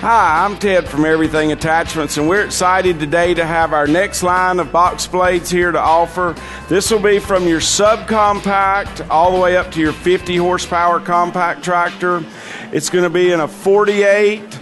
Hi, I'm Ted from Everything Attachments, and we're excited today to have our next line of box blades here to offer. This will be from your subcompact all the way up to your 50 horsepower compact tractor. It's going to be in a 48,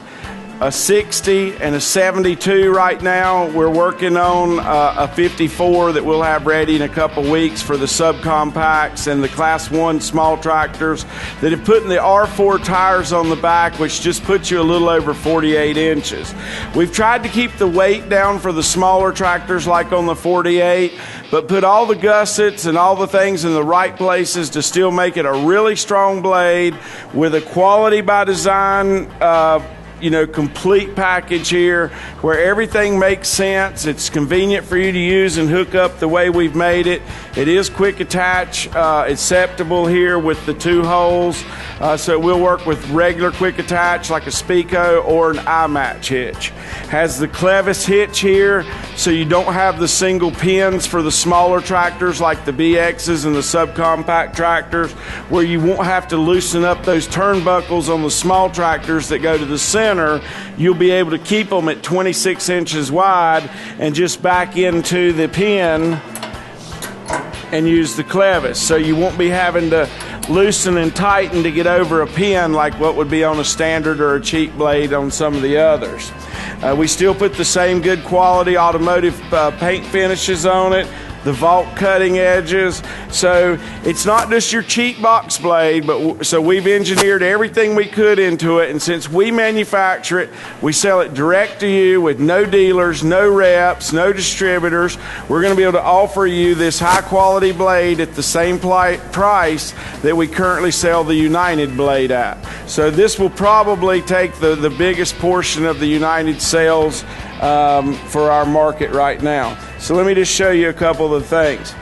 a 60, and a 72 right now. We're working on a 54 that we'll have ready in a couple weeks for the subcompacts and the Class 1 small tractors that have put in the R4 tires on the back, which just puts you a little over 48 inches. We've tried to keep the weight down for the smaller tractors like on the 48, but put all the gussets and all the things in the right places to still make it a really strong blade with a quality by design complete package here where everything makes sense. It's convenient for you to use and hook up the way we've made it. It is quick attach, acceptable here with the 2 holes, so it will work with regular quick attach like a Speco or an iMatch hitch. Has the clevis hitch here, so you don't have the single pins for the smaller tractors like the BXs and the subcompact tractors, where you won't have to loosen up those turnbuckles on the small tractors that go to the center. You'll be able to keep them at 26 inches wide and just back into the pin and use the clevis. So you won't be having to loosen and tighten to get over a pin like what would be on a standard or a cheap blade on some of the others. We still put the same good quality automotive paint finishes on it, the vault cutting edges. So it's not just your cheap box blade, but so we've engineered everything we could into it, and since we manufacture it, we sell it direct to you with no dealers, no reps, no distributors. We're going to be able to offer you this high quality blade at the same price that we currently sell the United blade at. So this will probably take the biggest portion of the United sales for our market right now. So let me just show you a couple of the things.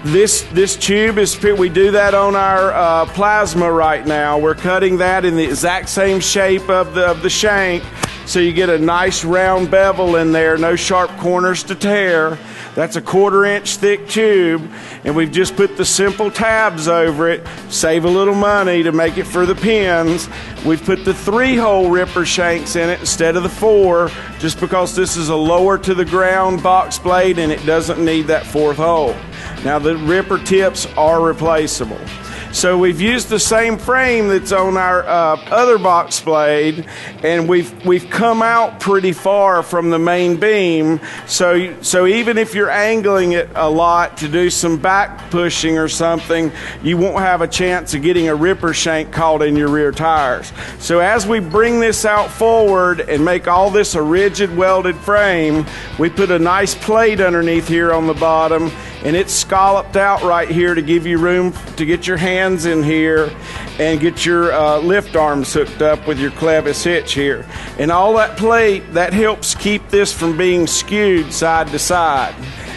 This tube is, we do that on our plasma right now. We're cutting that in the exact same shape of the shank, so you get a nice round bevel in there, no sharp corners to tear. That's a 1/4 inch thick tube, and we've just put the simple tabs over it, save a little money to make it for the pins. We've put the 3-hole ripper shanks in it instead of the 4, just because this is a lower to the ground box blade and it doesn't need that 4th hole. Now the ripper tips are replaceable. So we've used the same frame that's on our other box blade, and we've come out pretty far from the main beam. So even if you're angling it a lot to do some back pushing or something, you won't have a chance of getting a ripper shank caught in your rear tires. So as we bring this out forward and make all this a rigid welded frame, we put a nice plate underneath here on the bottom, and it's scalloped out right here to give you room to get your hands in here and get your lift arms hooked up with your clevis hitch here. And all that plate, that helps keep this from being skewed side to side.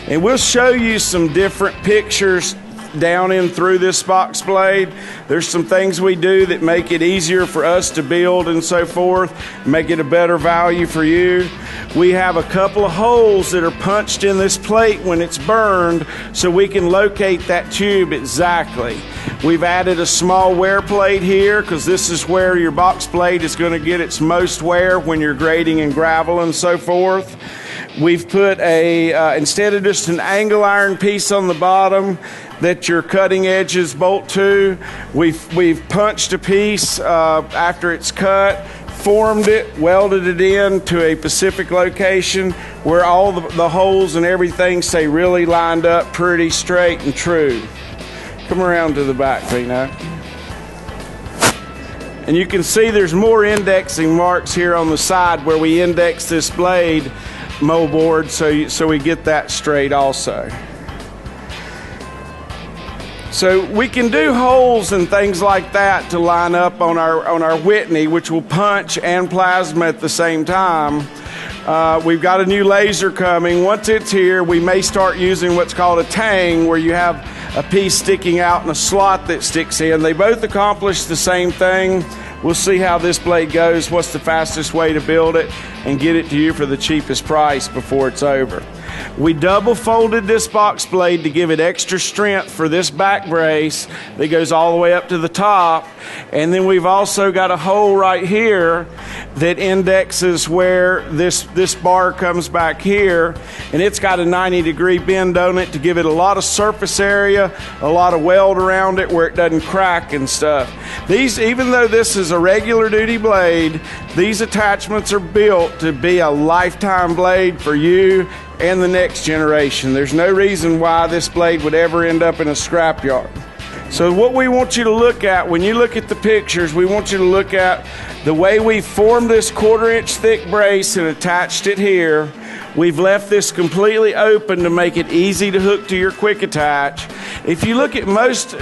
And we'll show you some different pictures down in through this box blade. There's some things we do that make it easier for us to build and so forth, make it a better value for you. We have a couple of holes that are punched in this plate when it's burned, so we can locate that tube exactly. We've added a small wear plate here because this is where your box blade is going to get its most wear when you're grading and gravel and so forth. We've put instead of just an angle iron piece on the bottom that your cutting edges bolt to, we've punched a piece after it's cut, formed it, welded it in to a specific location where all the holes and everything stay really lined up pretty straight and true. Come around to the back, Pino. And you can see there's more indexing marks here on the side where we index this blade moldboard, so we get that straight also. So we can do holes and things like that to line up on our Whitney, which will punch and plasma at the same time. We've got a new laser coming. Once it's here, we may start using what's called a tang, where you have a piece sticking out and a slot that sticks in. They both accomplish the same thing. We'll see how this blade goes, what's the fastest way to build it, and get it to you for the cheapest price before it's over. We double folded this box blade to give it extra strength for this back brace that goes all the way up to the top. And then we've also got a hole right here that indexes where this bar comes back here, and it's got a 90-degree bend on it to give it a lot of surface area, a lot of weld around it where it doesn't crack and stuff. These, even though this is a regular duty blade, these attachments are built to be a lifetime blade for you and the next generation. There's no reason why this blade would ever end up in a scrapyard. So what we want you to look at when you look at the pictures, we want you to look at the way we formed this 1/4-inch thick brace and attached it here. We've left this completely open to make it easy to hook to your quick attach. If you look at most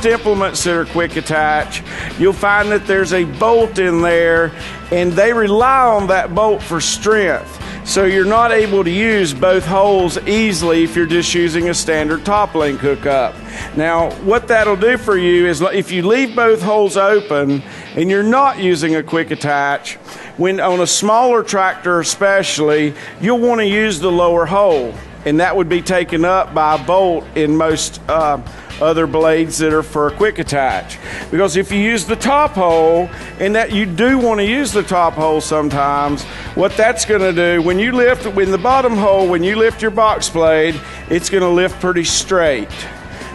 implements that are quick attach, you'll find that there's a bolt in there, and they rely on that bolt for strength. So you're not able to use both holes easily if you're just using a standard top link hookup. Now, what that'll do for you is if you leave both holes open and you're not using a quick attach, when on a smaller tractor especially, you'll want to use the lower hole, and that would be taken up by a bolt in most other blades that are for a quick attach. Because if you use the top hole, and that you do want to use the top hole sometimes, what that's going to do, when you lift, when the bottom hole, when you lift your box blade, it's going to lift pretty straight.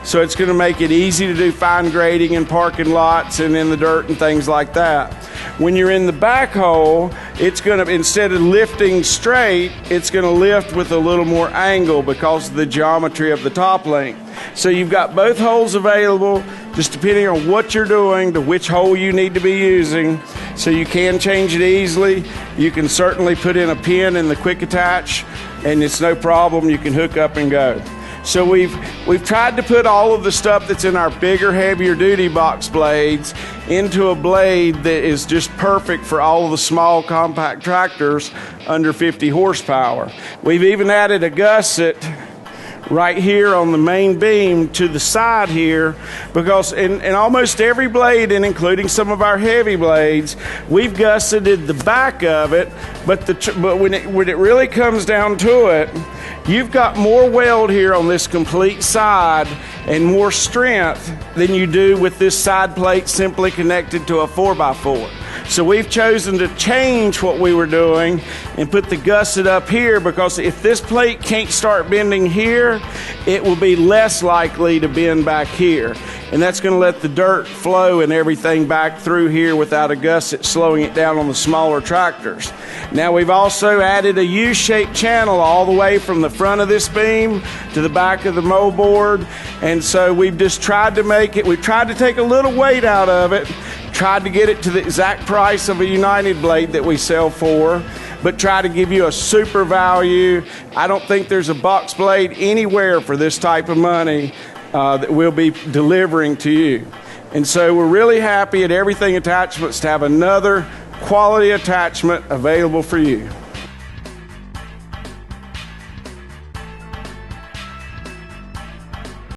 So it's going to make it easy to do fine grading in parking lots and in the dirt and things like that. When you're in the back hole, it's going to, instead of lifting straight, it's going to lift with a little more angle because of the geometry of the top link. So you've got both holes available, just depending on what you're doing, to which hole you need to be using. So you can change it easily. You can certainly put in a pin in the quick attach, and it's no problem. You can hook up and go. So we've tried to put all of the stuff that's in our bigger, heavier duty box blades into a blade that is just perfect for all of the small compact tractors under 50 horsepower. We've even added a gusset right here on the main beam to the side here, because in almost every blade, and including some of our heavy blades, we've gusseted the back of it, but when it really comes down to it, you've got more weld here on this complete side and more strength than you do with this side plate simply connected to a 4x4. So we've chosen to change what we were doing and put the gusset up here, because if this plate can't start bending here, it will be less likely to bend back here. And that's going to let the dirt flow and everything back through here without a gusset slowing it down on the smaller tractors. Now we've also added a U-shaped channel all the way from the front of this beam to the back of the moldboard. And so we've just tried to make it, we've tried to take a little weight out of it, tried to get it to the exact price of a United blade that we sell for, but try to give you a super value. I don't think there's a box blade anywhere for this type of money that we'll be delivering to you. And so we're really happy at Everything Attachments to have another quality attachment available for you.